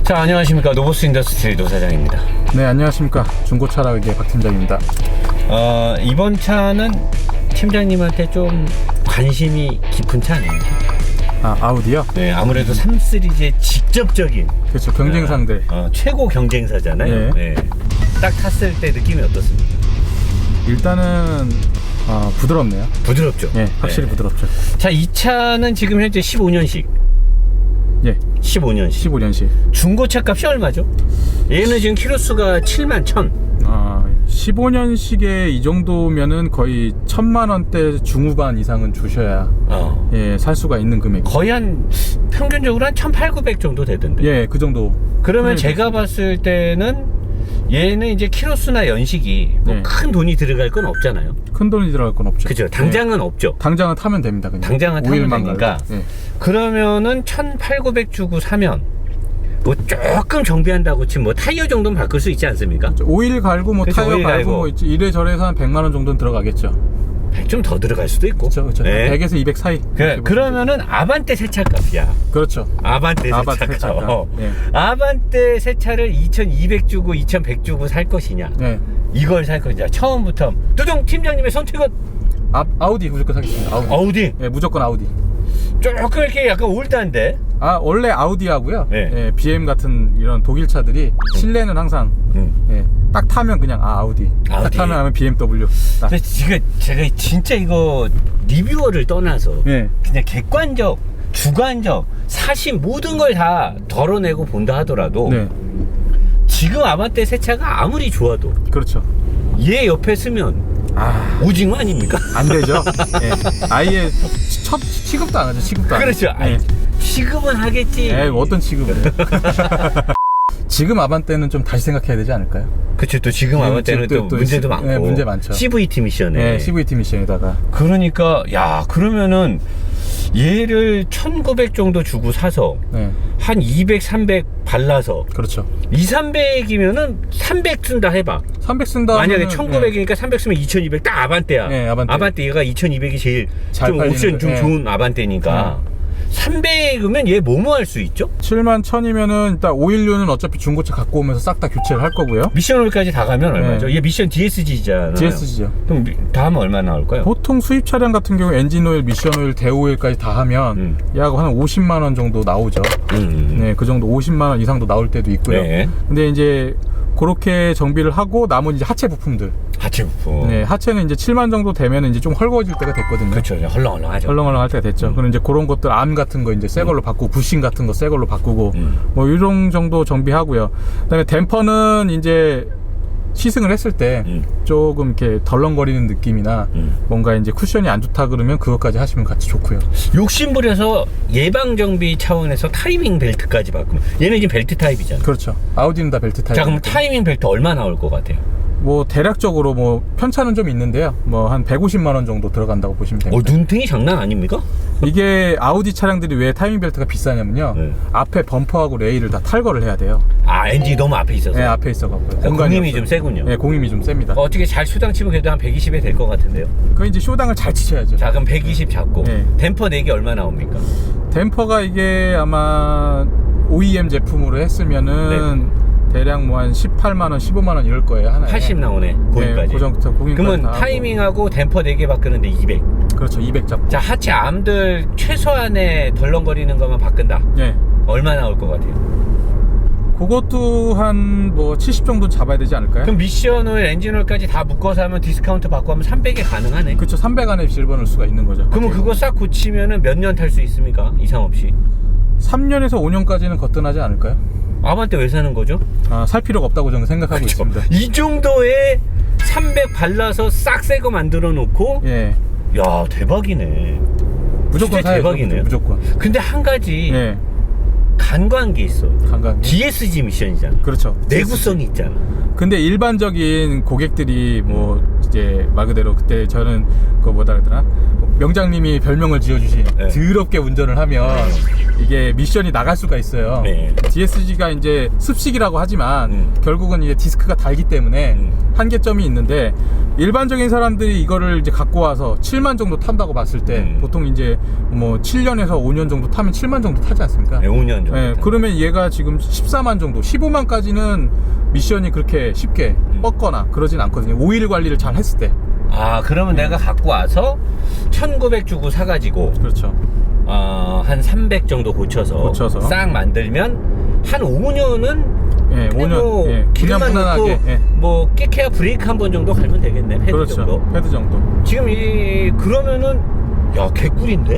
자, 안녕하십니까. 노보스 인더스트리 노사장입니다. 네, 안녕하십니까. 중고차라의 박 팀장입니다. 이번 차는 팀장님한테 좀 관심이 깊은 차 아닙니까? 아우디요? 네, 아무래도 3 시리즈의 직접적인 그렇죠. 경쟁 상대. 최고 경쟁사잖아요. 네. 딱 탔을 때 느낌이 어떻습니까? 일단은 부드럽네요. 부드럽죠. 네, 확실히 네. 부드럽죠. 자, 이 차는 지금 현재 15년식. 예, 15년식. 15년식. 중고차 값이 얼마죠? 얘는 지금 키로수가 71,000. 15년식에 이 정도면은 거의 1,000만 원대 중후반 이상은 주셔야 살 수가 있는 금액. 거의 한 평균적으로 한 1,800 정도 되던데. 예, 그 정도. 그러면 제가 봤을 때는 얘는 이제 키로수나 연식이 뭐 큰 돈이 들어갈 건 없잖아요. 큰 돈이 들어갈 건 없죠. 그죠? 당장은 없죠. 당장은 타면 됩니다. 그냥. 당장은 타면 되니까. 예. 그러면은 1,800 주고 사면 뭐 조금 정비한다고 치면 뭐 타이어 정도는 바꿀 수 있지 않습니까? 오일 갈고 뭐 그쵸, 타이어 오일 갈고 갈고. 뭐 이래저래서 한 100만 원 정도는 들어가겠죠. 100 좀 더 들어갈 수도 있고. 그렇죠. 네. 100에서 200 사이. 그러면은 아반떼 세차 값이야. 그렇죠. 아반떼 아반떼 세차 값. 세차값. 예. 아반떼 세차를 2,200 주고 2,100 주고 살 것이냐? 네. 이걸 살 것이냐? 처음부터 두둥 팀장님의 선택은 아우디 무조건 사겠습니다. 아우디. 예, 무조건 아우디. 조금 이렇게 약간 올드한데. 원래 아우디하고요. 네. 예, BM 같은 이런 독일 차들이 실내는 항상 예, 딱 타면 그냥 아우디. 딱 아우디. 타면 하면 BMW. 딱. 근데 지금 제가 진짜 이거 리뷰어를 떠나서 예. 그냥 객관적, 주관적, 사실 모든 걸 다 덜어내고 본다 하더라도 네. 지금 아반떼 새 차가 아무리 좋아도 그렇죠. 얘 옆에 쓰면 오징어 아닙니까? 안 되죠. 예. 아예 취급도 안 하죠. 취급도 안 그렇죠. 하죠. 아니, 취급은 하겠지. 어떤 취급을 해요? 지금 아반떼는 좀 다시 생각해야 되지 않을까요? 그렇죠. 또 지금 아반떼는 또 문제도 많고. 예, 문제 많죠. CVT 미션에. 예, CVT 미션에다가. 그러니까 야, 그러면은 얘를 1,900 정도 주고 사서 네. 한 200, 300 발라서 그렇죠. 2, 300이면은 300 쓴다 해봐. 300 쓴다. 만약에 1,900이니까 300 쓰면 2,200 딱 아반떼야. 네, 아반떼. 얘가 2,200이 제일 잘 좀 팔리는 옵션 좀 거. 좋은 아반떼니까 300이면 얘 뭐뭐 할 수 있죠? 71,000이면은 일단 오일류는 어차피 중고차 갖고 오면서 싹 다 교체를 할 거고요. 미션홀까지 다 가면 얼마죠? 얘 미션 DSG잖아요. DSG죠. 그럼 다 하면 얼마 나올까요? 보통 수입 차량 같은 경우 엔진 오일, 미션 오일, 대우 오일까지 다 하면 약 한 50만 원 정도 나오죠. 네, 그 정도 50만 원 이상도 나올 때도 있고요. 네. 근데 이제 그렇게 정비를 하고 남은 이제 하체 부품들. 하체 부품. 네, 하체는 이제 7만 정도 되면 이제 좀 헐거워질 때가 됐거든요. 그렇죠. 헐렁헐렁하죠. 헐렁헐렁할 때가 됐죠. 그럼 이제 그런 것들 암 같은 거 이제 새 걸로 바꾸고 부싱 같은 거 새 걸로 바꾸고 뭐 이런 정도 정비하고요. 그다음에 댐퍼는 이제 시승을 했을 때 조금 이렇게 덜렁거리는 느낌이나 뭔가 이제 쿠션이 안 좋다 그러면 그것까지 하시면 같이 좋고요. 욕심부려서 예방정비 차원에서 타이밍 벨트까지 바꾸면 얘는 지금 벨트 타입이잖아. 그렇죠. 아우디는 다 벨트 타입. 자, 그럼 타이밍 벨트 얼마 나올 것 같아요? 뭐 대략적으로 뭐 편차는 좀 있는데요. 뭐 한 150만 원 정도 들어간다고 보시면 됩니다. 눈등이 장난 아닙니까? 이게 아우디 차량들이 왜 타이밍 벨트가 비싸냐면요. 앞에 범퍼하고 레일을 다 탈거를 해야 돼요. 엔진이 너무 앞에 있어서. 네, 앞에 있어갖고요. 공임이 좀 세군요. 네, 공임이 좀 셉니다. 어떻게 잘 수당 치면 그래도 한 120에 될 것 같은데요. 그 이제 쇼당을 잘 치셔야죠. 자, 그럼 120 잡고 네. 댐퍼 4개 얼마 나옵니까? 댐퍼가 이게 아마 OEM 제품으로 했으면은 대략 뭐 한 18만 원, 15만 원 이럴 거예요. 하나에. 80 나오네. 고임까지. 그 정도 고임까지. 그러면 다 하고. 타이밍하고 댐퍼 4개 바꾸는데 200. 그렇죠. 200 잡고. 자, 하체 암들 최소한의 덜렁거리는 것만 바꾼다. 네. 얼마 나올 것 같아요? 그것도 한 뭐 70 정도 잡아야 되지 않을까요? 그럼 미션 오일, 엔진 오일까지 다 묶어서 하면 디스카운트 받고 하면 300에 가능하네. 그렇죠. 300 안에 집어넣을 수가 있는 거죠. 그러면 그거 싹 고치면은 몇 년 탈 수 있습니까? 이상 없이. 3년에서 5년까지는 거뜬하지 않을까요? 아반떼 왜 사는 거죠? 살 필요가 없다고 저는 생각하고 있습니다. 이 정도에 300 발라서 싹 새 거 만들어 놓고 예. 야, 대박이네. 무조건 진짜 사야죠. 대박이네요. 무조건. 근데 한 가지 예. 간과한 게 있어. 간간. DSG 미션이잖아. 그렇죠. 내구성이 있잖아. 근데 일반적인 고객들이 뭐 이제 말 그대로 그때 저는 그 뭐다 그러더라 명장님이 별명을 지어주신 네. 더럽게 운전을 하면 이게 미션이 나갈 수가 있어요. 네. DSG가 이제 습식이라고 하지만 결국은 이제 디스크가 달기 때문에 한계점이 있는데 일반적인 사람들이 이거를 이제 갖고 와서 7만 정도 탄다고 봤을 때 보통 이제 뭐 7년에서 5년 정도 타면 7만 정도 타지 않습니까? 네, 5년 정도. 네, 그러면 얘가 지금 14만 정도, 15만까지는 미션이 그렇게 쉽게 뻗거나 그러진 않거든요. 오일 관리를 잘 했을 때. 아, 그러면 내가 갖고 와서 1,900 주고 사가지고 그렇죠. 한 300 정도 고쳐서 싹 만들면 한 5년은 예, 5년 뭐 예, 그냥 기름만 무난하게 넣고 예. 뭐 끼케야 브레이크 한 번 정도 갈면 되겠네. 패드 그렇죠. 정도. 패드 정도. 지금 그러면은 야, 개꿀인데?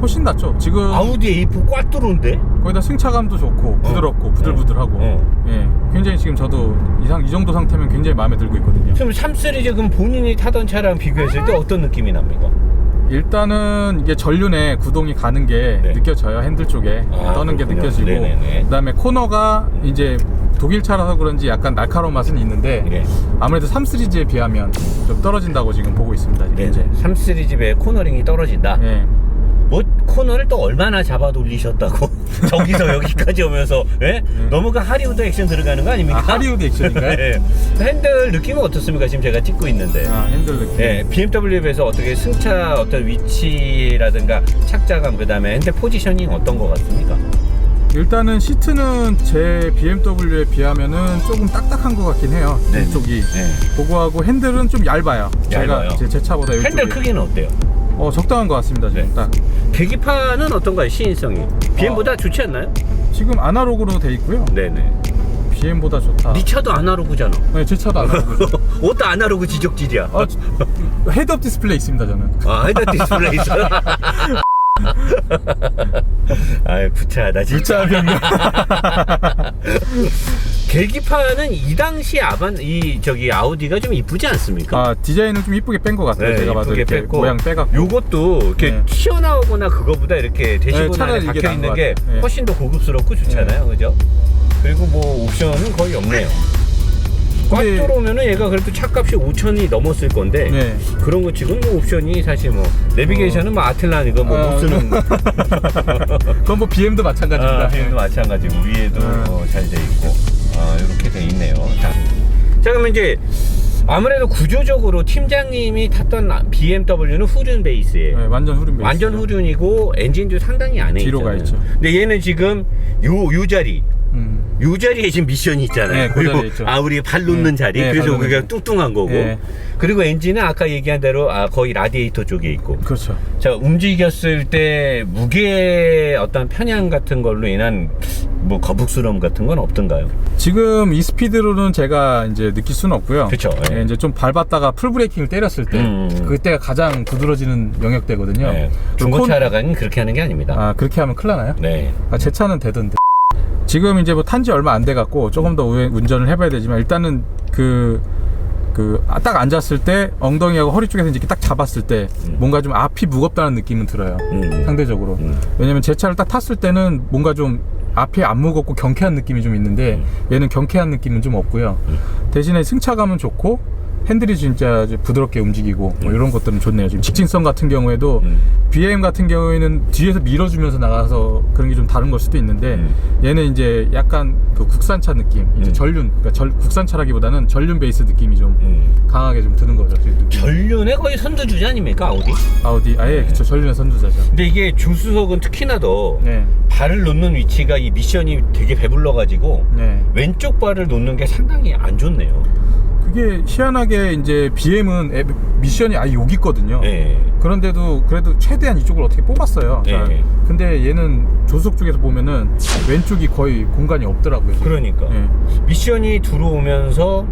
훨씬 낫죠. 지금 아우디 A4 꽈뚜루인데? 거기다 승차감도 좋고 부드럽고 부들부들하고 예, 굉장히 지금 저도 이 정도 상태면 굉장히 마음에 들고 있거든요. 지금 3 시리즈 그럼 본인이 타던 차랑 비교했을 때 어떤 느낌이 납니까? 일단은 이게 전륜에 구동이 가는 게 네. 느껴져요. 핸들 쪽에 떠는 게 그렇군요. 느껴지고 네네네. 그다음에 코너가 이제 독일 차라서 그런지 약간 날카로운 맛은 있는데 네. 아무래도 3 시리즈에 비하면 좀 떨어진다고 지금 보고 있습니다. 네. 이제. 3 시리즈의 코너링이 떨어진다. 예. 뭐 코너를 또 얼마나 잡아 돌리셨다고 저기서 여기까지 오면서 예? 너무 그 하리우드 액션 들어가는 거 아닙니까? 아, 하리우드 액션인가요? 네. 핸들 느낌은 어떻습니까? 지금 제가 찍고 있는데. 아, 핸들 느낌. 네, BMW에 비해서 어떻게 승차 어떤 위치라든가 착자감, 그 다음에 핸들 포지셔닝 어떤 거 같습니까? 일단은 시트는 제 BMW에 비하면은 조금 딱딱한 것 같긴 해요. 네. 이쪽이. 네. 그거하고 핸들은 좀 얇아요. 얇아요. 제가 제 차보다 이쪽이. 핸들 크기는 어때요? 적당한 것 같습니다. 지금 네. 딱. 계기판은 어떤가요? 시인성이 BM보다 좋지 않나요? 지금 아날로그로 돼 있고요. 네네. BM보다 좋다. 네 차도 아날로그잖아. 네, 제 차도 아날로그죠. 옷도 아날로그 지적질이야. 헤드업 디스플레이 있습니다, 저는. 아, 헤드 디스플레이 있어. 아이, 부차하다 진짜. 물자 병력. 계기판은 이 당시 아우디가 좀 이쁘지 않습니까? 아, 디자인은 좀 이쁘게 뺀 것 같아요. 네, 제가 봐도 이쁘게 이렇게 뺐고. 모양 빼갖고. 요것도 이렇게 네. 튀어나오거나 그거보다 이렇게 대시보드 차라리 안에 이게 박혀 나은 있는 것 게 같아요. 네. 훨씬 더 고급스럽고 좋잖아요, 그죠? 그리고 뭐 옵션은 거의 없네요. 근데- 꽉 들어오면은 얘가 그래도 차값이 5천이 넘었을 건데 네. 그런 거 치고는 뭐 옵션이 사실 뭐 내비게이션은 뭐 아틀란 이거 뭐 못 쓰는 그건 뭐 BM도 마찬가지입니다. BM도 마찬가지고 위에도 잘 돼 있고 이렇게 돼 있네요. 자 그러면 이제 아무래도 구조적으로 팀장님이 탔던 BMW는 후륜 베이스예요. 네, 완전 후륜 베이스. 완전 후륜이고 엔진도 상당히 안에 뒤로 있잖아요. 가 있죠. 근데 얘는 지금 요 자리 요 자리에 지금 미션이 있잖아요. 네, 그 그리고 자리에 있죠. 우리 발 놓는 자리. 네, 그래서 발 놓는 우리가 자리. 뚱뚱한 거고. 네. 그리고 엔진은 아까 얘기한 대로 거의 라디에이터 쪽에 있고. 그렇죠. 자, 움직였을 때 무게 어떤 편향 같은 걸로 인한 뭐 거북스러움 같은 건 없던가요? 지금 이 스피드로는 제가 이제 느낄 수는 없고요. 그쵸, 예. 예, 이제 좀 밟았다가 풀 브레이킹을 때렸을 때 그때가 가장 부드러지는 영역대거든요. 네. 그리고 중고차라가는 그렇게 하는 게 아닙니다. 아, 그렇게 하면 큰일 나나요? 네. 제 차는 되던데. 지금 이제 뭐 탄지 얼마 안 돼 갖고 조금 더 운전을 해봐야 되지만 일단은 딱 앉았을 때 엉덩이하고 허리 쪽에서 이렇게 딱 잡았을 때 뭔가 좀 앞이 무겁다는 느낌은 들어요. 상대적으로. 왜냐면 제 차를 딱 탔을 때는 뭔가 좀 앞이 안 무겁고 경쾌한 느낌이 좀 있는데 얘는 경쾌한 느낌은 좀 없고요. 대신에 승차감은 좋고 핸들이 진짜 부드럽게 움직이고 뭐 이런 것들은 좋네요. 지금 직진성 같은 경우에도 BM 같은 경우에는 뒤에서 밀어주면서 나가서 그런 게 좀 다른 걸 수도 있는데 얘는 이제 약간 그 국산차 느낌, 이제 전륜, 그러니까 국산차라기보다는 전륜 베이스 느낌이 좀 강하게 좀 드는 거죠. 전륜의 거의 선두주자 아닙니까, 아우디? 아예 그쵸, 전륜의 선두자죠. 근데 이게 조수석은 특히나 더 네. 발을 놓는 위치가 이 미션이 되게 배불러가지고 네. 왼쪽 발을 놓는 게 상당히 안 좋네요. 그게 희한하게 이제 BM은 미션이 아예 여기 있거든요. 네. 그런데도 그래도 최대한 이쪽을 어떻게 뽑았어요. 네. 근데 얘는 조수석 쪽에서 보면은 왼쪽이 거의 공간이 없더라고요. 지금. 그러니까 네. 미션이 들어오면서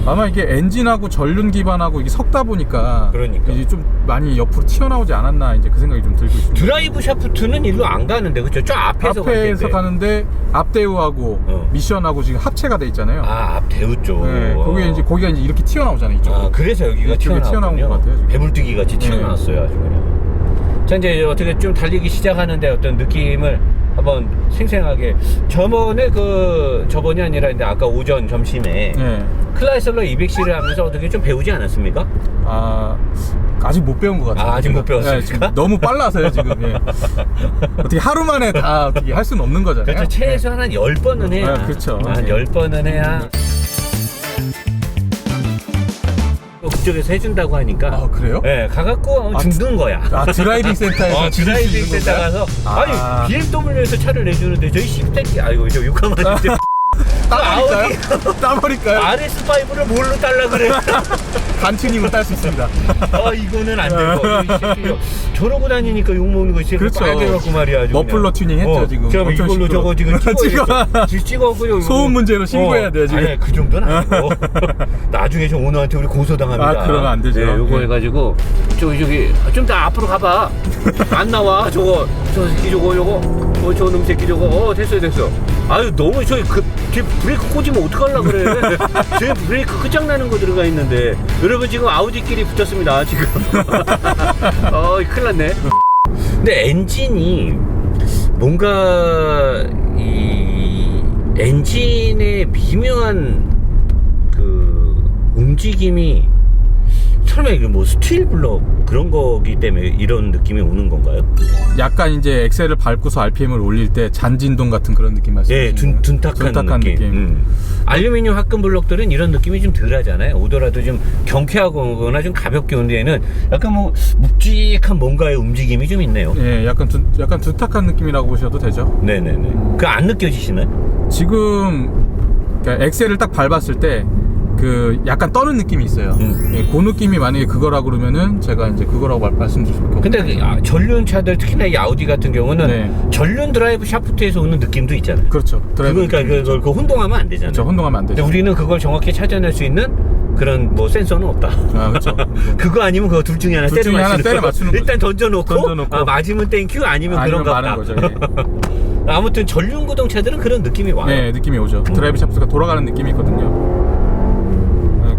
아마 이게 엔진하고 전륜 기반하고 이게 섞다 보니까 그러니까. 이제 좀 많이 옆으로 튀어나오지 않았나 이제 그 생각이 좀 들고 있습니다. 드라이브 샤프트는 일로 안 가는데 그쵸? 저 앞에서 가는데 앞대우하고 미션하고 지금 합체가 돼 있잖아요. 앞 대우 쪽. 네, 거기가 이제 이렇게 튀어나오잖아요. 이쪽. 그래서 여기가 이쪽에 튀어나온 것 같아요. 지금. 배불뜨기 같이 튀어나왔어요, 아주 그냥. 자, 이제 어떻게 좀 달리기 시작하는데 어떤 느낌을 한번 생생하게 저번이 아니라 이제 아까 오전 점심에 네. 클라이슬러 200C를 하면서 어떻게 좀 배우지 않았습니까? 아직 못 배운 것 같아요. 아직 못 배웠습니까? 네, 지금 너무 빨라서요 지금. 예. 어떻게 하루 만에 다 어떻게 할 수는 없는 거잖아요. 그렇죠. 최소한 한 10번은 해야. 그렇죠. 한 예. 10번은 해야. 그쪽에서 해준다고 하니까. 그래요? 네, 가갖고 죽는 거야. 드라이빙 센터에서 드라이빙 센터 가서 아니 BMW에서 차를 내주는데 저희 10대끼 아이고 저 욕하면 안 돼. 따버릴까요? 따버릴까요? RS5를 뭘로 딸라 그래? 간튜닝을 딸 수 있습니다. 이거는 안 되고 이 새끼 저러고 다니니까 욕먹는 거 진짜 그렇죠. 빨개갖고 말이야. 아주 머플러 튜닝 했죠 지금. 제가 엄청 이걸로 저거 지금 찍어갖고 소음 문제로 신고해야 돼요 지금. 아니 그 정도는 아니고 나중에 저 오너한테 우리 고소당합니다. 그러면 안 되죠. 네, 요거 해가지고 저기 좀 더 앞으로 가봐. 안 나와 저거 저 새끼 저거 요거 저놈 새끼 저거 됐어. 아유 너무 저기 뒤에 브레이크 꽂으면 어떡하려고 그래. 저기 브레이크 끝장나는 거 들어가 있는데 여러분 지금 아우디끼리 붙었습니다 지금. 큰일 났네. 근데 엔진이 뭔가 이 엔진의 미묘한 그 움직임이 설마 이게 뭐 스틸 블럭 그런 거기 때문에 이런 느낌이 오는 건가요? 약간 이제 엑셀을 밟고서 RPM을 올릴 때 잔진동 같은 그런 느낌 말씀하시는 거예요? 둔탁한 느낌. 알루미늄 합금 블럭들은 이런 느낌이 좀 덜하잖아요. 오더라도 좀 경쾌하거나 좀 가볍게 온 데에는 약간 뭐 묵직한 뭔가의 움직임이 좀 있네요. 예, 약간 둔탁한 느낌이라고 보셔도 되죠. 네네네. 그거 안 느껴지시나요? 지금 그러니까 엑셀을 딱 밟았을 때 그 약간 떠는 느낌이 있어요. 예, 그 느낌이 만약에 그거라 그러면은 제가 이제 그거라고 말씀드릴 수밖에 없어요. 근데 전륜 차들 특히나 이 아우디 같은 경우는 네. 전륜 드라이브 샤프트에서 오는 느낌도 있잖아요. 그렇죠. 그러니까 그걸 혼동하면 안 되잖아요. 그렇죠. 혼동하면 안 되죠. 근데 우리는 그걸 정확히 찾아낼 수 있는 그런 뭐 센서는 없다. 그렇죠. 그거 아니면 그거 둘 중에 하나 둘 중에 하나 때려 맞추는 거죠. 일단 던져놓고 맞으면 땡큐 아니면 그런가 많은 보다. 거죠. 예. 아무튼 전륜 구동차들은 그런 느낌이 와요. 네, 느낌이 오죠. 드라이브 샤프트가 돌아가는 느낌이 있거든요.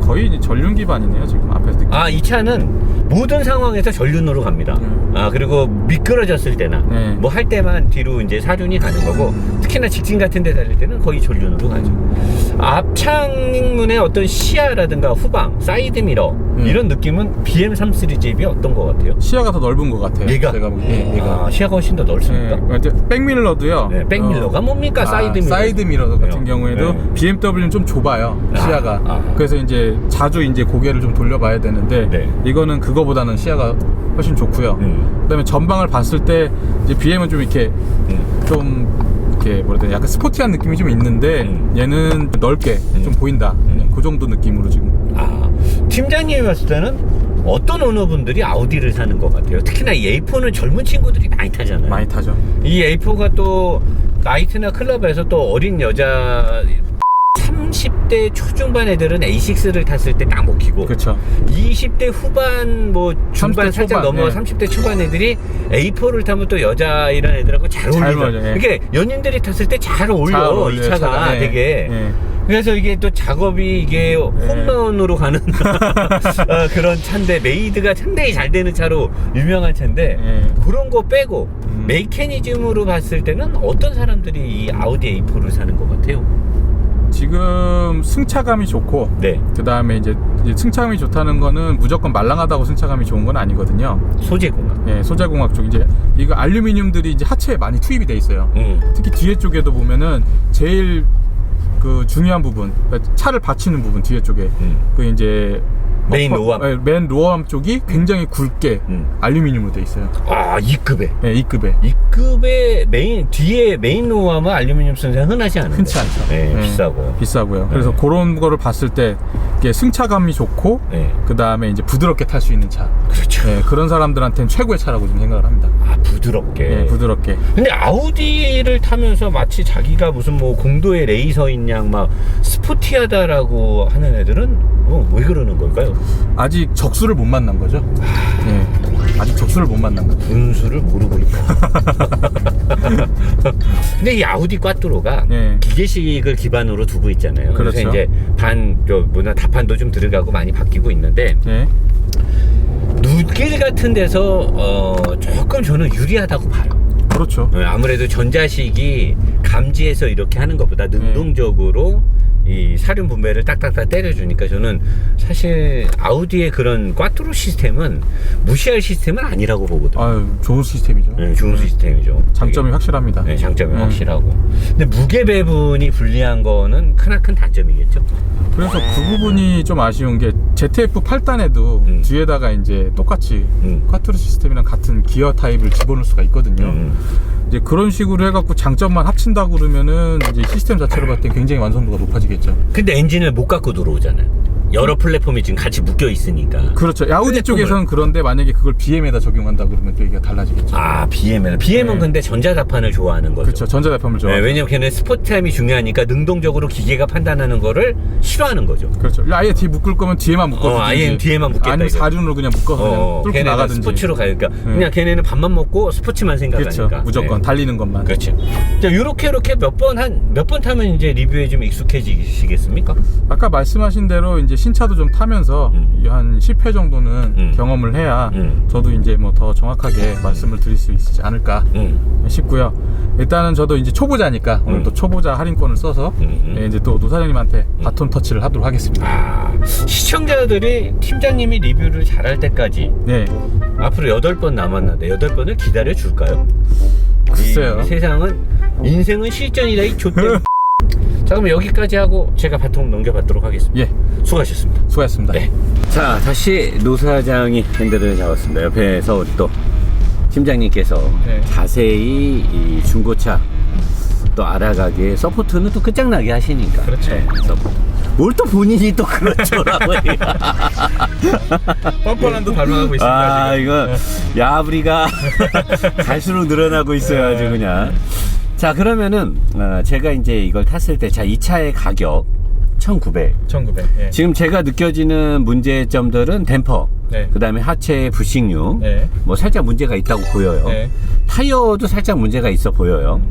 거의 이제 전륜 기반이네요 지금 앞에서 느낌. 이 차는 모든 상황에서 전륜으로 갑니다. 그리고 미끄러졌을 때나 뭐 할 때만 뒤로 이제 사륜이 가는 거고 특히나 직진 같은 데 달릴 때는 거의 전륜으로 가죠. 앞창문의 어떤 시야라든가 후방, 사이드 미러 이런 느낌은 BM3 시리즈이 어떤 것 같아요? 시야가 더 넓은 것 같아요. 얘가? 제가 보기엔. 얘가. 시야가 훨씬 더 넓습니까? 백밀러도요. 네, 백밀러가 뭡니까? 사이드 미러. 사이드 미러 같은 네. 경우에도 네. BMW는 좀 좁아요. 시야가. 그래서 이제 자주 이제 고개를 좀 돌려봐야 되는데 네. 이거는 그거보다는 시야가 훨씬 좋고요. 그다음에 전방을 봤을 때 이제 BM은 좀 이렇게 좀 이렇게 뭐라 해야 되나 약간 스포티한 느낌이 좀 있는데 얘는 넓게 좀 보인다. 그냥 그 정도 느낌으로 지금. 팀장님이 봤을 때는 어떤 오너분들이 아우디를 사는 것 같아요? 특히나 이 A4는 젊은 친구들이 많이 타잖아요. 많이 타죠. 이 A4가 또 나이트나 클럽에서 또 어린 여자 30대 초중반 애들은 A6를 탔을 때 딱 먹히고 그렇죠. 20대 후반 뭐 중반 30대 살짝 초반, 넘어 네. 30대 초반 애들이 A4를 타면 또 여자 이런 애들하고 잘 어울리죠. 맞아요, 예. 이게 연인들이 탔을 때 잘 어울려. 잘 어울려요, 이 차가 차가. 예. 되게 예. 그래서 이게 또 작업이 이게 홈런으로 가는 그런 차인데 메이드가 상당히 잘 되는 차로 유명한 차인데 그런 거 빼고 메커니즘으로 봤을 때는 어떤 사람들이 이 아우디 A4를 사는 것 같아요? 지금 승차감이 좋고 네. 그 다음에 이제 승차감이 좋다는 거는 무조건 말랑하다고 승차감이 좋은 건 아니거든요. 소재 공학. 예, 소재 공학 쪽 이제 이거 알루미늄들이 이제 하체에 많이 투입이 돼 있어요. 특히 뒤에 쪽에도 보면은 제일 그 중요한 부분, 그러니까 차를 받치는 부분 뒤에 쪽에 그 이제 메인 로암. 맨 로암 쪽이 굉장히 굵게 알루미늄으로 돼 있어요. 2급에. 네, 2급에. 2급의 메인 뒤에 메인 로암은 알루미늄 쓰는 데 흔하지 않은데. 흔치 않죠. 네, 비싸고. 비싸고요. 그래서 그런 거를 봤을 때 이게 승차감이 좋고 그 다음에 이제 부드럽게 탈 수 있는 차. 그렇죠. 네, 그런 사람들한테는 최고의 차라고 좀 생각을 합니다. 부드럽게. 네, 부드럽게. 근데 아우디를 타면서 마치 자기가 무슨 뭐 공도의 레이서인 양 막 스포티하다라고 하는 애들은 왜 그러는 걸까요? 아직 적수를 못 만난 거죠. 네, 아직 적수를 못 만난 거죠. 분수를 모르고 있다. 근데 이 아우디 꽈뚜로가 기계식을 기반으로 두고 있잖아요. 그렇죠. 그래서 이제 다판도 좀 들어가고 많이 바뀌고 있는데 눈길 같은 데서 조금 저는 유리하다고 봐요. 그렇죠. 아무래도 전자식이 감지해서 이렇게 하는 것보다 능동적으로 이 사륜 분배를 딱딱딱 때려주니까 저는 사실 아우디의 그런 꽈트로 시스템은 무시할 시스템은 아니라고 보거든요. 아유, 좋은 시스템이죠. 네, 좋은 시스템이죠. 장점이 확실합니다. 네, 장점이 확실하고. 근데 무게 배분이 불리한 거는 크나큰 단점이겠죠. 그래서 그 부분이 좀 아쉬운 게 ZF 8단에도 뒤에다가 이제 똑같이 쿼트로 시스템이랑 같은 기어 타입을 집어넣을 수가 있거든요. 이제 그런 식으로 해갖고 장점만 합친다고 그러면은 이제 시스템 자체로 봤을 때 굉장히 완성도가 높아지겠죠. 근데 엔진을 못 갖고 들어오잖아요. 여러 플랫폼이 지금 같이 묶여 있으니까. 그렇죠. 아우디 쪽에서는 그런데 만약에 그걸 BM에다 적용한다 그러면 또 이게 달라지겠죠. 아, BM은 네. 근데 전자자판을 좋아하는 거죠. 그렇죠. 전자제품을 좋아. 네, 왜냐면 걔는 스포츠함이 중요하니까 능동적으로 기계가 판단하는 거를 싫어하는 거죠. 그렇죠. 아예 뒤에 묶을 거면 뒤에만 묶어서 아예 뒤에만 묶겠다. 아니면 이거. 사륜으로 그냥 묶어서 그냥 뚫고 걔네는 나가든지. 스포츠로 가니까 그냥 걔네는 밥만 먹고 스포츠만 생각하니까. 그렇죠. 무조건 네. 달리는 것만. 그렇죠. 자, 요렇게 몇 번 타면 이제 리뷰에 좀 익숙해지시겠습니까? 아까 말씀하신 대로 이제 신차도 좀 타면서 한 10회 정도는 경험을 해야 저도 이제 뭐 더 정확하게 말씀을 드릴 수 있지 않을까 싶고요. 일단은 저도 이제 초보자니까 오늘 또 초보자 할인권을 써서 예, 이제 또 노 사장님한테 바톤 터치를 하도록 하겠습니다. 아, 시청자들이 팀장님이 리뷰를 잘할 때까지 네. 앞으로 8번 남았는데 8번을 기다려 줄까요? 글쎄요. 이 세상은 인생은 실전이다 이 좆대. 자, 그럼 여기까지 하고 제가 바통 넘겨받도록 하겠습니다. 예. 수고하셨습니다. 수고하셨습니다. 네. 자, 다시 노 사장이 핸들을 잡았습니다. 옆에서 우리 또 팀장님께서 네. 자세히 이 중고차 또 알아가기에 서포트는 또 끝장나게 하시니까. 그렇죠. 네, 서포트. 뭘 또 본인이 또 그렇죠라고 뻔뻔함도 닮아가고 있습니다. 아, 지금. 이거 야부리가 갈수록 늘어나고 있어요, 아주 그냥. 자, 그러면은 제가 이제 이걸 탔을 때, 자, 이 차의 가격 1900. 1900. 예. 지금 제가 느껴지는 문제점들은 댐퍼, 네. 그 다음에 하체 부식류, 네. 뭐 살짝 문제가 있다고 보여요. 네. 타이어도 살짝 문제가 있어 보여요.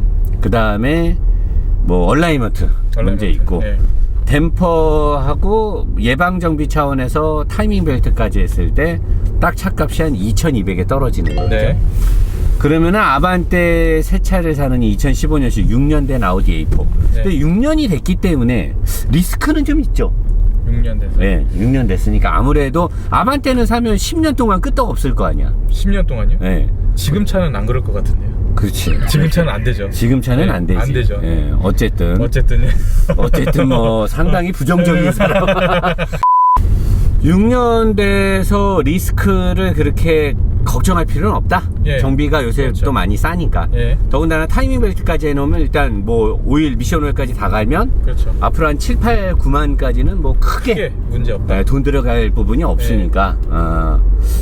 그 다음에 뭐 얼라이먼트 문제 있고, 네. 댐퍼하고 예방정비 차원에서 타이밍 벨트까지 했을 때 딱 차값이 한 2200에 떨어지는 거죠. 네. 그러면은 아반떼 새 차를 사는 2015년식 6년 된 아우디 A4. 네. 근데 6년이 됐기 때문에 리스크는 좀 있죠. 6년 됐어요. 네, 6년 됐으니까 아무래도 아반떼는 사면 10년 동안 끄떡 없을 거 아니야. 10년 동안요? 네, 지금 차는 안 그럴 것 같은데요. 그렇지. 지금 차는 안 되죠. 지금 차는 네, 안 되지. 안 되죠. 네, 어쨌든 어쨌든 뭐 상당히 부정적인 사람. 6년 돼서 리스크를 그렇게 걱정할 필요는 없다. 예. 정비가 요새 그렇죠. 또 많이 싸니까. 예. 더군다나 타이밍 벨트까지 해놓으면 일단 뭐 오일, 미션 오일까지 다 갈면 그렇죠. 앞으로 한 7, 8, 9만까지는 뭐 크게 문제 없다. 돈 들어갈 부분이 없으니까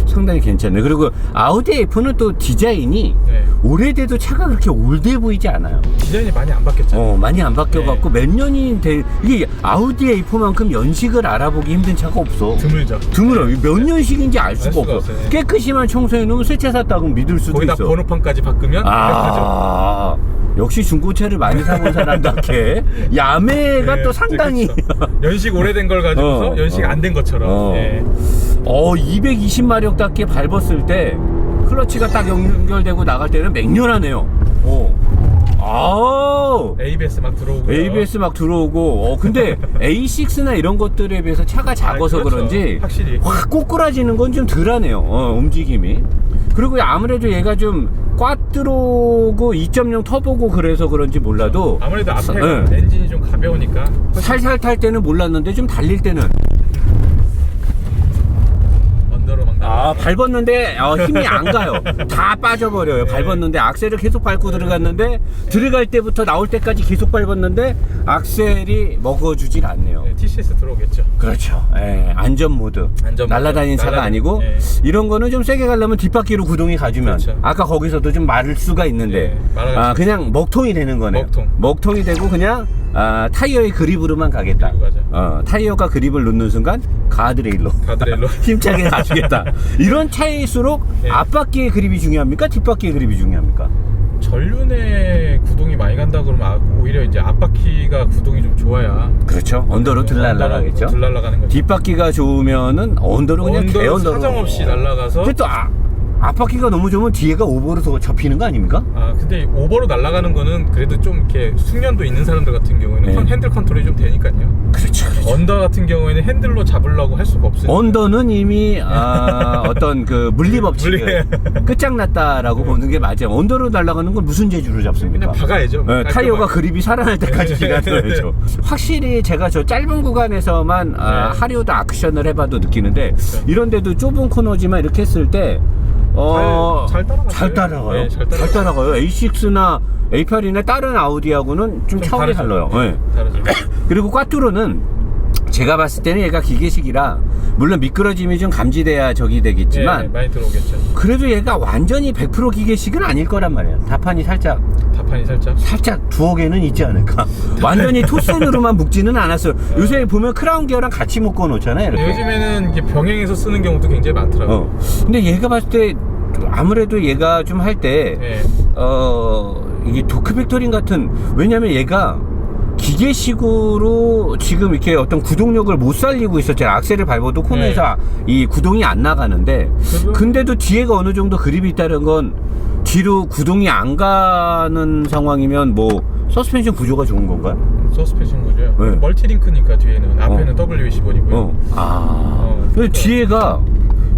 상당히 괜찮네. 그리고 아우디 A4는 또 디자인이 네. 오래돼도 차가 그렇게 올드해 보이지 않아요. 디자인이 많이 안 바뀌었잖아요. 많이 안 바뀌어갖고 몇 년이 이게 아우디 A4만큼 연식을 알아보기 힘든 차가 없어. 드물어. 몇 년식인지 알 수가 없어. 없어요. 깨끗이만 청소해놓으면 새 차 샀다고 믿을 수도 거기다 있어. 번호판까지 바꾸면 아, 역시 중고차를 많이 사본 사람답게 야매가 네, 또 상당히 연식 오래된 걸 가지고서 연식 안 된 것처럼. 예. 220마력답게 밟았을 때 클러치가 딱 연결되고 나갈 때는 맹렬하네요. ABS 막 들어오고. ABS 막 들어오고. 근데 A6나 이런 것들에 비해서 차가 작아서 그렇죠. 그런지 확실히 확 꼬꾸라지는 건 좀 덜하네요. 움직임이. 그리고 아무래도 얘가 좀 꽈트로고 2.0 터보고 그래서 그런지 몰라도 아무래도 앞에 엔진이 좀 가벼우니까 살살 탈 때는 몰랐는데 좀 달릴 때는 언더로 막 밟았는데 힘이 안 가요. 다 빠져버려요. 밟았는데 악셀을 계속 밟고 들어갔는데 들어갈 때부터 나올 때까지 계속 밟았는데 악셀이 먹어주질 않네요. TCS 들어오겠죠. 그렇죠. 안전 모드. 날아다니는 차가 아니고 이런 거는 좀 세게 가려면 뒷바퀴로 구동이 가주면 그렇죠. 아까 거기서도 좀 말을 수가 있는데 그냥 먹통이 되는 거네요. 먹통이 되고 그냥 타이어의 그립으로만 가겠다. 타이어가 그립을 놓는 순간 가드레일로 힘차게 가주겠다. 이런 차일수록 앞바퀴의 그립이 중요합니까? 뒷바퀴의 그립이 중요합니까? 전륜에 구동이 많이 간다 그러면 오히려 이제 앞바퀴가 구동이 좀 좋아야 그렇죠. 언더로 들날라가겠죠. 들날라가는 거죠. 뒷바퀴가 좋으면은 언더로 그냥 개언더로 사정없이 날아가서 근데 또 앞바퀴가 너무 좋으면 뒤에가 오버로 더 접히는 거 아닙니까? 아 근데 오버로 날아가는 거는 그래도 좀 이렇게 숙련도 있는 사람들 같은 경우에는 네. 핸들 컨트롤이 좀 되니까요. 그렇죠. 언더 같은 경우에는 핸들로 잡으려고 할 수가 없으니까. 언더는 이미 어떤 그 물리 법칙을 끝장났다라고 보는 게 맞아요. 언더로 날아가는 건 무슨 재주로 잡습니까? 그냥 박아야죠. 네, 타이어가 그립이 살아날 때까지 기다려야죠. 확실히 제가 저 짧은 구간에서만 하리오드 악션을 해봐도 느끼는데 이런데도 좁은 코너지만 이렇게 했을 때 잘 따라가요. 잘 따라가요. 네, 잘 잘 따라가요. A6나 A8이나 다른 아우디하고는 좀 차원이 달라요. 네. 다르죠. 그리고 꽈뚜로는 제가 봤을 때는 얘가 기계식이라 물론 미끄러짐이 좀 감지돼야 적이 되겠지만 예, 많이 들어오겠죠. 그래도 얘가 완전히 100% 기계식은 아닐 거란 말이에요. 다판이 살짝 두어 개는 있지 않을까. 완전히 토슨으로만 묶지는 않았어요. 요새 보면 크라운 기어랑 같이 묶어 놓잖아요. 이렇게. 요즘에는 이게 병행해서 쓰는 경우도 굉장히 많더라고요. 근데 얘가 봤을 때 아무래도 얘가 좀 할 때 예. 이게 도크팩토린 같은, 왜냐면 얘가 기계식으로 지금 이렇게 어떤 구동력을 못 살리고 있었잖아요. 악셀을 밟아도 코너에서 이 구동이 안 나가는데, 근데도 뒤에가 어느 정도 그립이 있다는 건 뒤로 구동이 안 가는 상황이면 뭐 서스펜션 구조가 좋은 건가요? 서스펜션 구조요. 네. 멀티링크니까 뒤에는 앞에는 W25이고요. 근데 뒤에가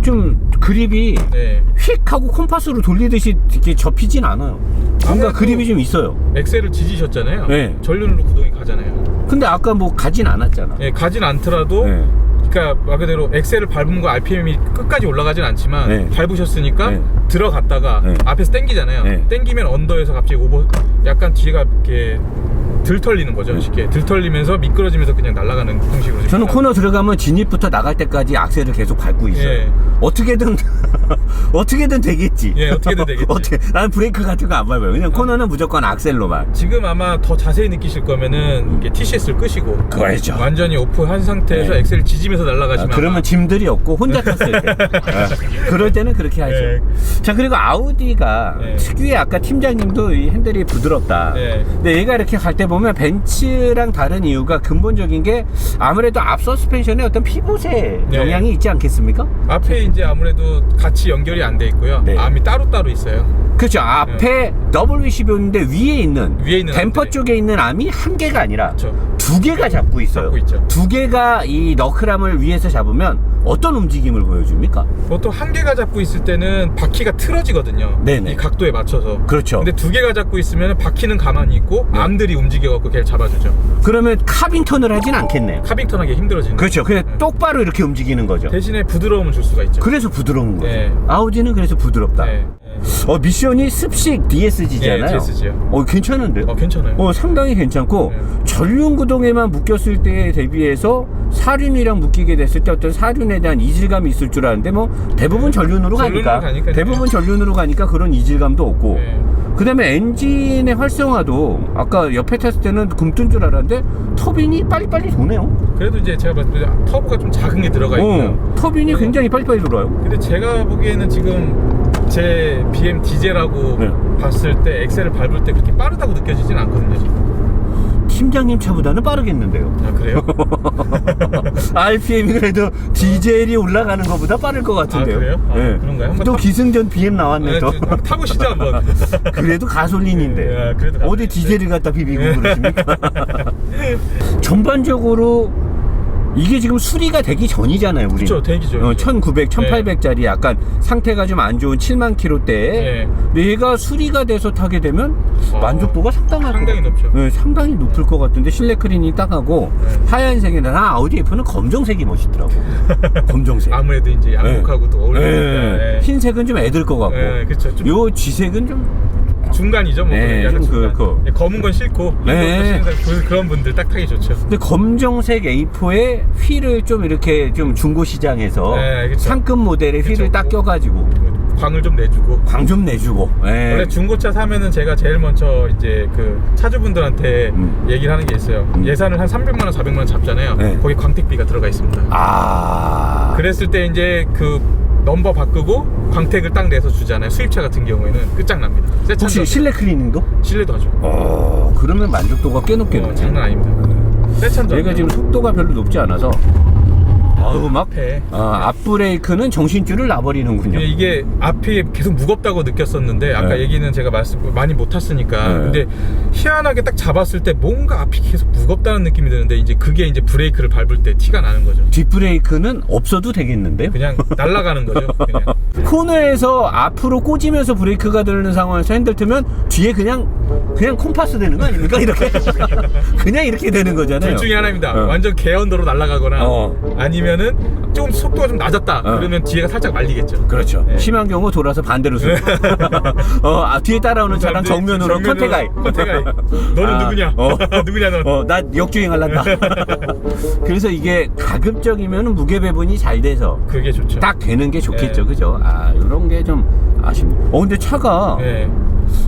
좀 그립이 네. 휙 하고 콤파스로 돌리듯이 이렇게 접히진 않아요. 뭔가 아무래도 그립이 좀 있어요. 엑셀을 지지셨잖아요. 네. 전륜으로 구동이 가잖아요. 근데 아까 뭐 가진 않았잖아. 예, 가진 않더라도 네. 그러니까 말 그대로 엑셀을 밟은 거 RPM이 끝까지 올라가진 않지만 네. 밟으셨으니까 네. 들어갔다가 네. 앞에서 당기잖아요. 네. 당기면 언더에서 갑자기 약간 뒤가 이렇게 들털리는 거죠. 쉽게 들털리면서 미끄러지면서 그냥 날아가는 형식으로. 저는 코너 들어가면 진입부터 나갈 때까지 악셀을 계속 밟고 있어요. 예. 어떻게든 어떻게든 되겠지. 예, 어떻게든 되겠지. 나는 브레이크 같은 거 안 밟아요. 그냥 코너는 무조건 악셀로만. 지금 아마 더 자세히 느끼실 거면은 이렇게 TCS를 끄시고 그거죠. 완전히 오프한 상태에서 네. 엑셀을 지지면서 날아가시면 그러면 짐들이 없고 혼자 탔을 때. 그럴 때는 그렇게 하죠. 네. 자, 그리고 아우디가 네. 특유의 아까 팀장님도 이 핸들이 부드럽다. 네. 근데 얘가 이렇게 갈 때 보면 벤츠랑 다른 이유가 근본적인 게 아무래도 앞 서스펜션에 어떤 피봇의 네. 영향이 있지 않겠습니까? 앞에 이제 아무래도 같이 연결이 안 돼 있고요. 네. 암이 따로따로 있어요. 그렇죠. 앞에 WCB인데 위에 있는 댐퍼 암들이. 쪽에 있는 암이 한 개가 아니라 그렇죠. 두 개가 잡고 있어요. 잡고 있죠. 두 개가 이 너클함을 위에서 잡으면 어떤 움직임을 보여줍니까? 보통 한 개가 잡고 있을 때는 바퀴가 틀어지거든요. 네네. 이 각도에 맞춰서. 그렇죠. 근데 두 개가 잡고 있으면 바퀴는 가만히 있고 네. 암들이 움직여갖고 걔를 잡아주죠. 그러면 카빙턴을 하진 않겠네요. 카빙턴하기 힘들어지는. 그렇죠. 그냥 똑바로 이렇게 움직이는 거죠. 대신에 부드러움을 줄 수가 있죠. 그래서 부드러운 거죠. 네. 아우디는 그래서 부드럽다. 네. 미션이 습식 DSG잖아요. 네, DSG요. 괜찮은데요? 괜찮아요. 상당히 괜찮고 네. 전륜 구동에만 묶였을 때에 대비해서 사륜이랑 묶이게 됐을 때 어떤 사륜에 대한 이질감이 있을 줄 알았는데 뭐 대부분 전륜으로 가니까 대부분 전륜으로 가니까 그런 이질감도 없고 네. 그 다음에 엔진의 활성화도 아까 옆에 탔을 때는 굼뜬 줄 알았는데 터빈이 빨리빨리 도네요. 그래도 이제 제가 봤을 때 터보가 좀 작은 게 들어가 있고요. 터빈이 그리고- 굉장히 빨리빨리 돌아요. 근데 제가 보기에는 지금 제 BM 디젤하고 네. 봤을 때 엑셀을 밟을 때 그렇게 빠르다고 느껴지진 않거든요. 지금. 팀장님 차보다는 빠르겠는데요. 아 그래요? RPM이 그래도 디젤이 올라가는 것보다 빠를 것 같은데요. 아, 그래요? 아, 네. 그런가요? 한번 또 기승전 BM 나왔네 또. 한번 타보시죠 한번. 그래도 가솔린인데 네, 그래도 어디 가솔린인데. 디젤을 갖다 비비고 그러십니까? 전반적으로 이게 지금 수리가 되기 전이잖아요, 우리. 그쵸, 되기죠, 이제. 1900, 1800짜리 약간 상태가 좀 안 좋은 7만 킬로대에 네. 얘가 수리가 돼서 타게 되면 만족도가 상당할 상당히 것 같아요. 높죠. 네, 상당히 높을 것 같은데 실내 크린이 딱 하고 네. 하얀색에 나 아우디 F는 검정색이 멋있더라고. 검정색. 아무래도 이제 양복하고 또 어울리니까. 네. 예. 흰색은 좀 애들 것 같고. 예, 그쵸. 좀 요 쥐색은 좀 중간이죠, 뭐. 네, 약간 좀 중간. 예, 검은 건 싫고 네. 그런 분들 딱 타기 좋죠. 근데 검정색 A4에 휠을 좀 이렇게 좀 중고 시장에서 네, 그쵸. 상급 모델의 휠을 그쵸. 딱 껴가지고 광을 좀 내주고. 광 좀 내주고. 네. 원래 중고차 사면은 제가 제일 먼저 이제 그 차주분들한테 얘기를 하는 게 있어요. 예산을 한 300만 원, 400만 원 잡잖아요. 네. 거기 광택비가 들어가 있습니다. 아. 그랬을 때 이제 그 넘버 바꾸고 광택을 딱 내서 주잖아요. 수입차 같은 경우에는 끝장납니다. 새 차도 혹시 실내 클리닝도? 실내도 하죠. 그러면 만족도가 꽤 높겠네요. 장난 아닙니다. 새 차도 얘가 지금 속도가 별로 높지 않아서 아우 막 앞에. 앞브레이크는 정신줄을 놔버리는군요. 이게 앞이 계속 무겁다고 느꼈었는데 아까 네. 얘기는 제가 많이 못 탔으니까 네. 근데 희한하게 딱 잡았을 때 뭔가 앞이 계속 무겁다는 느낌이 드는데 이제 그게 이제 브레이크를 밟을 때 티가 나는 거죠. 뒷브레이크는 없어도 되겠는데요? 그냥 날아가는 거죠. 그냥. 코너에서 앞으로 꽂으면서 브레이크가 들는 상황에서 핸들 트면 뒤에 그냥 콤파스 되는 거 아닙니까? 이렇게 그냥 이렇게 되는 거잖아요. 둘 중에 하나입니다. 어. 완전 개언더로 날아가거나 어. 아니면은 조금 속도가 좀 낮았다. 그러면 뒤에가 살짝 말리겠죠. 그렇죠. 네. 심한 경우 돌아서 반대로 쓰고 뒤에 따라오는 차량 정면으로 컨테가이. 너는 누구냐? 누구냐 너? 나 역주행 할란다. 그래서 이게 가급적이면 무게 배분이 잘 돼서 그게 좋죠. 딱 되는 게 좋겠죠. 네. 그죠? 이런 게 좀 아쉽네. 근데 차가 네.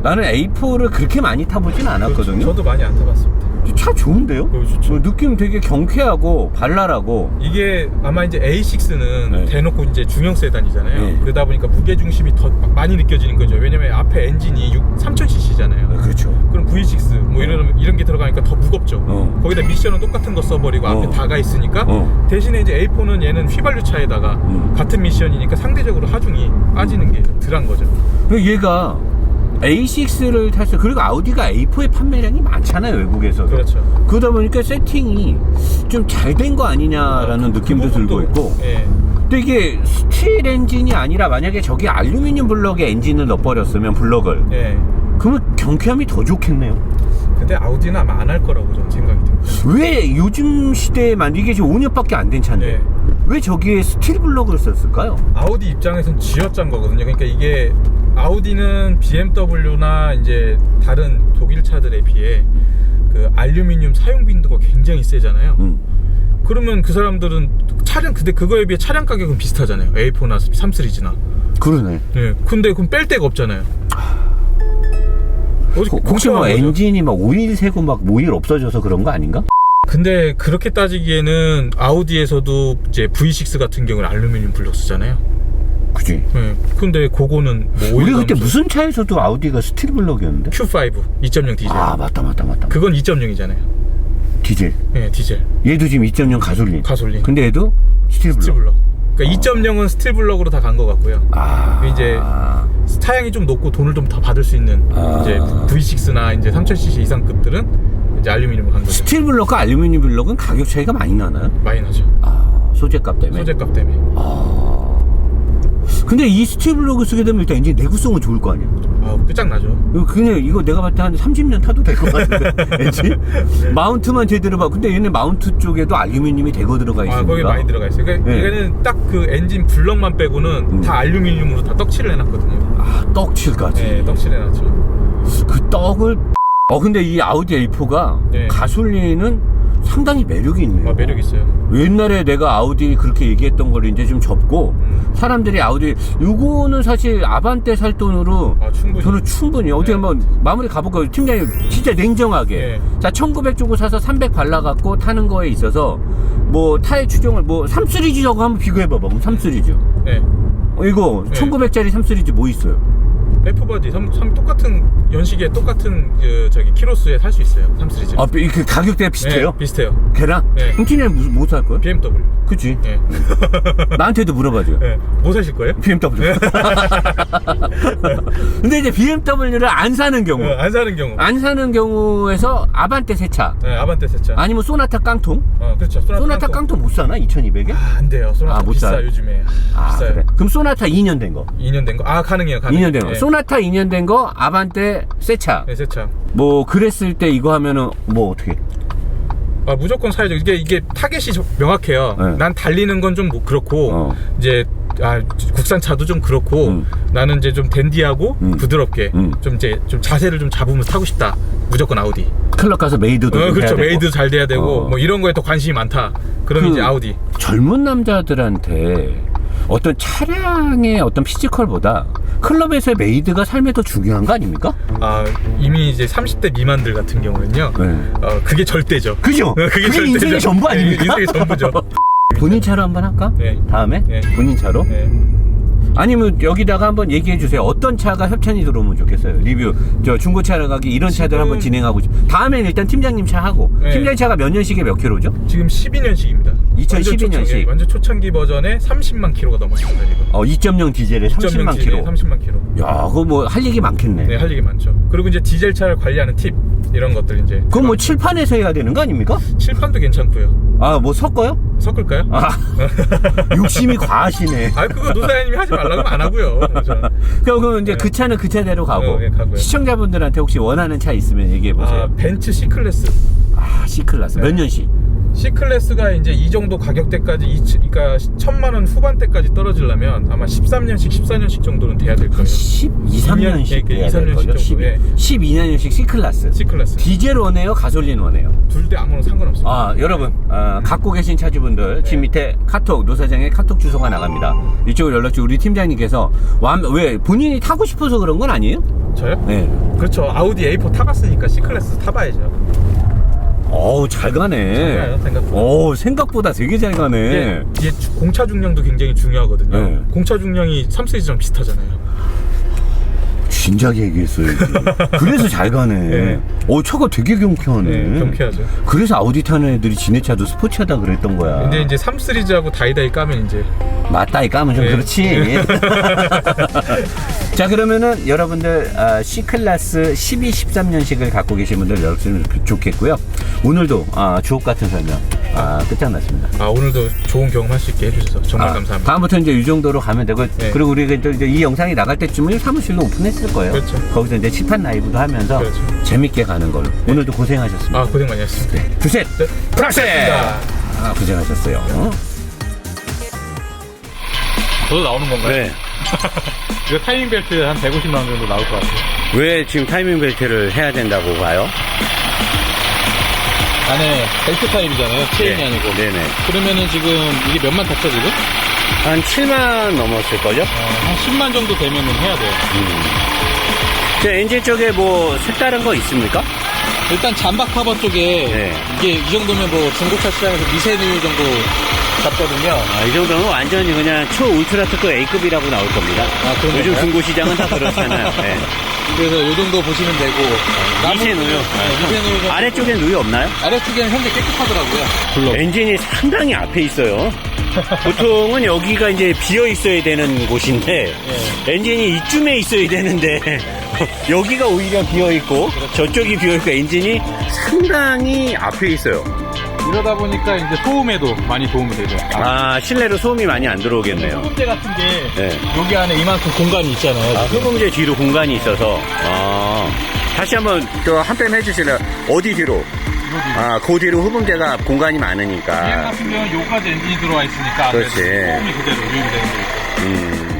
나는 A4를 그렇게 많이 타보진 않았거든요. 저도 많이 안 타봤습니다. 차 좋은데요? 좋죠. 느낌 되게 경쾌하고 발랄하고. 이게 아마 이제 A6는 네. 대놓고 이제 중형 세단이잖아요. 네. 그러다 보니까 무게 중심이 더 많이 느껴지는 거죠. 왜냐면 앞에 엔진이 3000cc잖아요. 그렇죠. 그럼 V6 뭐 이런 게 들어가니까 더 무겁죠. 거기다 미션은 똑같은 거 써버리고 앞에 다가 있으니까 대신에 이제 A4는 얘는 휘발유 차에다가 같은 미션이니까 상대적으로 하중이 빠지는 게 덜한 거죠. 얘가 A6를 탔어요. 그리고 아우디가 A4의 판매량이 많잖아요, 외국에서. 그렇죠. 그러다 보니까 세팅이 좀 잘 된 거 아니냐라는 느낌도 들고 있고. 예. 근데 이게 스틸 엔진이 아니라 만약에 저기 알루미늄 블럭에 엔진을 넣어버렸으면 블럭을. 예. 그러면 경쾌함이 더 좋겠네요. 근데 아우디는 아마 안 할 거라고 저는 생각이 듭니다. 왜 요즘 시대에만 이게 지금 5년밖에 안 된 차인데 네. 왜 저기에 스틸 블럭을 썼을까요? 아우디 입장에선 쥐어짠 거거든요. 그러니까 이게 아우디는 BMW나 이제 다른 독일 차들에 비해 그 알루미늄 사용 빈도가 굉장히 세잖아요. 그러면 그 사람들은 차량 근데 그거에 비해 차량 가격은 비슷하잖아요. A4나 3 시리즈나. 그러네. 예. 근데 그럼 뺄 데가 없잖아요. 혹시 뭐 엔진이 막 오일 새고 막 오일 없어져서 그런 거 아닌가? 근데 그렇게 따지기에는 아우디에서도 이제 V6 같은 경우는 알루미늄 블럭 쓰잖아요. 그지. 예. 근데 그거는 뭐 우리 오일 그때 감소- 무슨 차에서도 아우디가 스틸 블럭이었는데? Q5 2.0 디젤. 맞다. 그건 2.0이잖아요. 디젤. 예, 디젤. 얘도 지금 2.0 가솔린. 근데 얘도 스틸 블럭. 스틸 블럭. 그러니까 2.0은 스틸 블럭으로 다 간 것 같고요. 이제 타양이 좀 높고 돈을 좀 더 받을 수 있는 이제 V6나 이제 3000cc 이상급들은 이제 알루미늄을 간 거죠. 스틸 블럭과 알루미늄 블럭은 가격 차이가 많이 나나요? 많이 나죠. 소재값 때문에. 소재값 때문에. 근데 이 스틸 블럭을 쓰게 되면 일단 엔진 내구성은 좋을 거 아니야? 끝장나죠. 그냥 이거 내가 봤을 때 한 30년 타도 될 것 같은데 엔진? 마운트만 제대로 봐. 근데 얘는 마운트 쪽에도 알루미늄이 대거 들어가 있으니까. 거기 많이 들어가 있어요. 그러니까 네. 얘는 딱 그 엔진 블럭만 빼고는 다 알루미늄으로 다 떡칠을 해놨거든요. 떡칠까지. 네, 떡칠해놨죠. 그 떡을. 근데 이 아우디 A4가 네. 가솔린은 상당히 매력이 있네요. 매력 있어요. 옛날에 내가 아우디 그렇게 얘기했던 걸 이제 좀 접고 사람들이 아우디 요거는 사실 아반떼 살 돈으로 충분히. 저는 충분히 어떻게 한번 마무리 가볼까요? 팀장님 진짜 냉정하게. 네. 자, 1900 주고 사서 300 발라갖고 타는 거에 있어서 뭐 타의 추종을 뭐 3시리즈 저거 한번 비교해봐봐. 그럼 3시리즈 네. 이거 네. 1900짜리 3시리즈 뭐 있어요? F바디 똑같은 연식에 똑같은 저기 키로수에 살 수 있어요. 3 시리즈. 그 가격대가 비슷해요? 네, 비슷해요. 걔랑? 네. 그럼 팀장님 뭐 살 거예요? BMW. 그치? 네. 나한테도 물어봐줘요. 네. 뭐 사실 거예요? BMW. 근데 이제 BMW를 안 사는 경우. 안 사는 경우. 안 사는 경우에서 아반떼 새 차. 네, 아반떼 새 차. 아니면 소나타 깡통. 그렇죠. 소나타 깡통 못 사나? 2200에? 안 돼요. 소나타 못 비싸 사요? 요즘에. 비싸요. 그래. 그럼 소나타 2년 된 거. 2년 된 거. 가능해요. 2년 된 거. 네. 소나타 2년 된 거, 아반떼 새 차. 네, 새 차. 뭐 그랬을 때 이거 하면은 뭐 어떻게? 무조건 사야죠. 이게 타겟이 명확해요. 네. 난 달리는 건 좀 그렇고 이제 국산차도 좀 그렇고 나는 이제 좀 댄디하고 부드럽게 좀 자세를 좀 잡으면서 타고 싶다. 무조건 아우디. 클럽 가서 메이드도 좀 그렇죠. 해야 되고. 메이드도 잘 돼야 되고 뭐 이런 거에 더 관심이 많다. 그럼 이제 아우디. 젊은 남자들한테 어떤 차량의 어떤 피지컬보다 클럽에서의 메이드가 삶에 더 중요한 거 아닙니까? 이미 이제 30대 미만들 같은 경우는요. 그게 절대죠. 그죠? 그게 그게 인생의 전부 아닙니까? 인생의 전부죠. 본인 차로 한번 할까? 네. 다음에? 네. 본인 차로? 네. 아니면 여기다가 한번 얘기해 주세요. 어떤 차가 협찬이 들어오면 좋겠어요. 리뷰. 중고차로 가기 이런 차들 한번 진행하고 다음엔 일단 팀장님 차 하고. 네. 팀장님 차가 몇 년씩에 몇 킬로죠? 지금 12년식입니다. 2012년식. 완전 초창기 버전에 30만 킬로가 넘었습니다 지금. 2.0 디젤에 30만 킬로. 30만 킬로. 야, 그거 뭐 할 얘기 많겠네. 네, 할 얘기 많죠. 그리고 이제 디젤 차를 관리하는 팁 이런 것들 이제. 그건 뭐 칠판에서 해야 되는 거 아닙니까? 칠판도 괜찮고요. 아, 뭐 섞어요? 섞을까요? 아, 욕심이 과하시네. 아, 그거 노사장님이 하지 말라고 하면 안 하고요. 그럼 이제 네. 그 차는 그 차대로 가고. 네, 가고요. 시청자분들한테 혹시 원하는 차 있으면 얘기해 보세요. 아, 벤츠 C클래스. C클래스. 네. 몇 년식? C클래스가 이제 이 정도 가격대까지 그러니까 1000만 원 후반대까지 떨어지려면 아마 13년식, 14년식 정도는 돼야 될 거예요. 12, 3년씩 돼야 2, 될 3년씩 거죠. 정도. 예. 12년식 C클래스. C클래스. 디젤 원해요? 가솔린 원해요? 둘 다 아무런 상관없습니다. 여러분, 갖고 계신 차주분들 지금 밑에 카톡, 노사장의 카톡 주소가 나갑니다. 이쪽으로 연락 주 우리 팀장님께서 왜 본인이 타고 싶어서 그런 건 아니에요? 저요? 네. 그렇죠. 아우디 A4 타봤으니까 C클래스 타봐야죠. 잘 가네. 잘 가요, 생각보다. 생각보다 되게 잘 가네. 이게 공차 중량도 굉장히 중요하거든요. 네. 공차 중량이 3시리즈랑 비슷하잖아요. 진작에 얘기했어요. 그래서 잘 가네. 네. 차가 되게 경쾌하네. 네, 경쾌하죠. 그래서 아우디 타는 애들이 지네 차도 스포츠하다 그랬던 거야. 근데 이제 3시리즈하고 다이다이 까면 이제 맞다이 까면 좀 네. 그렇지. 자, 그러면은 여러분들 C클래스 12, 13년식을 갖고 계신 분들 연락주시면 좋겠고요. 오늘도 주옥 같은 설명 끝장났습니다. 오늘도 좋은 경험 할 수 있게 해주셔서 정말 감사합니다. 다음부터 이제 이 정도로 가면 되고, 네. 그리고 우리가 또 이제 이 영상이 나갈 때쯤은 사무실로 오픈했을 거예요. 그렇죠. 거기서 이제 칠판 라이브도 하면서 그렇죠. 재밌게 가는 걸로. 오늘도 고생하셨습니다. 고생 많이 하셨습니다. 둘셋 네. 프락세! 고생하셨습니다. 고생하셨어요. 저도 나오는 건가요? 네. 이거 타이밍 벨트 한 150만 원 정도 나올 것 같아요. 왜 지금 타이밍 벨트를 해야 된다고 봐요? 안에 벨트 타입이잖아요. 체인이 아니고. 네네. 그러면은 지금 이게 몇만 탔죠 지금? 한 7만 넘었을걸요? 한 10만 정도 되면은 해야 돼요. 저 엔진 쪽에 뭐 색다른 거 있습니까? 일단 잠박 커버 쪽에 네. 이게 이 정도면 뭐 중고차 시장에서 미세누 정도 잡거든요. 이 정도면 완전히 그냥 초 울트라 특급 A급이라고 나올 겁니다. 그런 요즘 건가요? 중고 시장은 다 그렇잖아요. 네. 그래서 이 정도 보시면 되고. 미세 누유. 미세 누유 정도. 아래쪽엔 누유 없나요? 아래쪽에는 현재 깨끗하더라고요. 엔진이 상당히 앞에 있어요. 보통은 여기가 이제 비어 있어야 되는 곳인데 엔진이 이쯤에 있어야 되는데 여기가 오히려 비어 있고 저쪽이 비어 있고 엔진이 상당히 앞에 있어요. 이러다 보니까 이제 소음에도 많이 도움이 되죠. 실내로 소음이 많이 안 들어오겠네요. 흡음재 같은 게 네. 여기 안에 이만큼 공간이 있잖아요. 흡음재 뒤로 공간이 있어서 다시 한번 한 편 해주실래요? 어디 뒤로? 그 뒤로 흡음재가 공간이 많으니까. 같은 경우는 여기까지 엔진이 들어와 있으니까 그렇지. 소음이 그대로 유입되는 거죠.